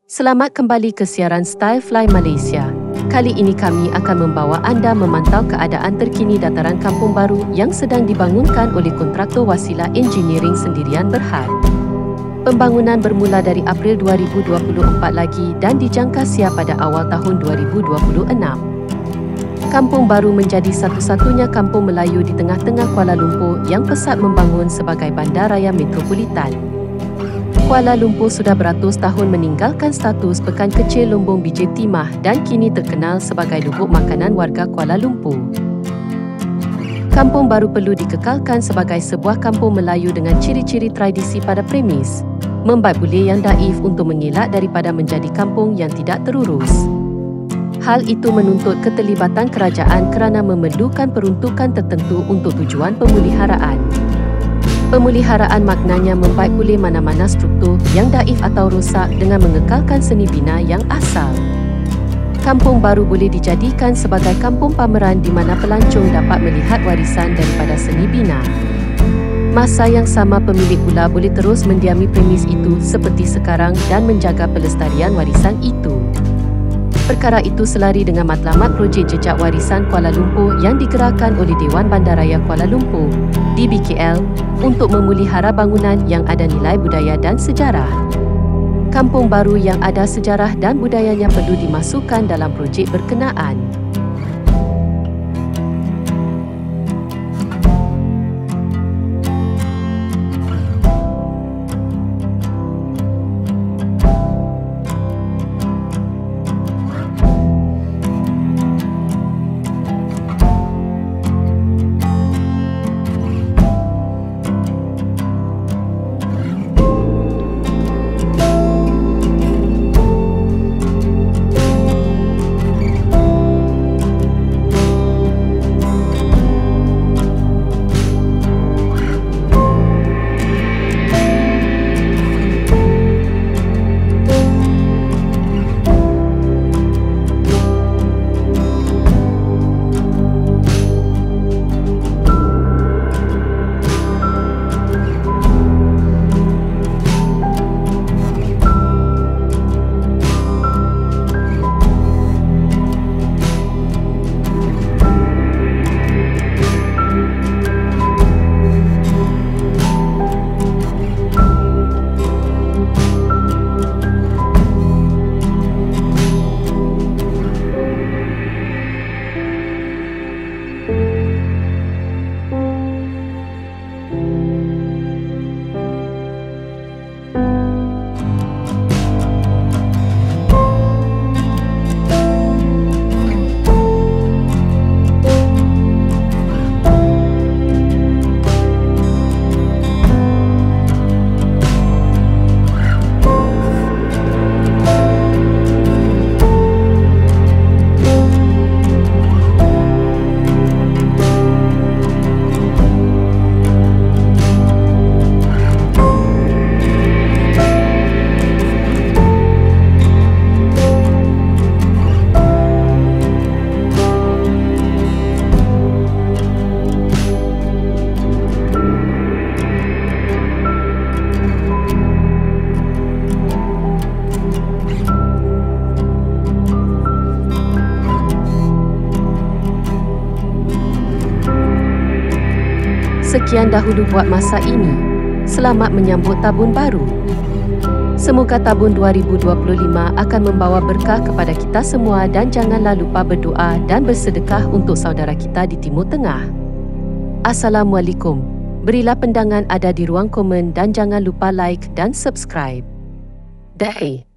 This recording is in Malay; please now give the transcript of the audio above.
Selamat kembali ke siaran STYFLY Malaysia. Kali ini kami akan membawa anda memantau keadaan terkini Dataran Kampung Bharu yang sedang dibangunkan oleh kontraktor wasilah engineering sendirian Berhad. Pembangunan bermula dari April 2024 lagi dan dijangka siap pada awal tahun 2026. Kampung Bharu menjadi satu-satunya kampung Melayu di tengah-tengah Kuala Lumpur yang pesat membangun sebagai bandaraya metropolitan. Kuala Lumpur sudah beratus tahun meninggalkan status pekan kecil lumbung biji timah dan kini terkenal sebagai lubuk makanan warga Kuala Lumpur. Kampung Bharu perlu dikekalkan sebagai sebuah kampung Melayu dengan ciri-ciri tradisi pada premis membaik bule yang daif untuk mengelak daripada menjadi kampung yang tidak terurus. Hal itu menuntut keterlibatan kerajaan kerana memerlukan peruntukan tertentu untuk tujuan pemeliharaan. Pemeliharaan maknanya membaik pulih mana-mana struktur yang daif atau rosak dengan mengekalkan seni bina yang asal. Kampung Bharu boleh dijadikan sebagai kampung pameran di mana pelancong dapat melihat warisan daripada seni bina. Masa yang sama pemilik pula boleh terus mendiami premis itu seperti sekarang dan menjaga pelestarian warisan itu. Perkara itu selari dengan matlamat projek jejak warisan Kuala Lumpur yang digerakkan oleh Dewan Bandaraya Kuala Lumpur (DBKL) untuk memelihara bangunan yang ada nilai budaya dan sejarah. Kampung Bharu yang ada sejarah dan budayanya perlu dimasukkan dalam projek berkenaan. Sekian dahulu buat masa ini. Selamat menyambut Tahun Baru. Semoga tahun 2025 akan membawa berkah kepada kita semua dan janganlah lupa berdoa dan bersedekah untuk saudara kita di Timur Tengah. Assalamualaikum. Berilah pandangan ada di ruang komen dan jangan lupa like dan subscribe. DARI.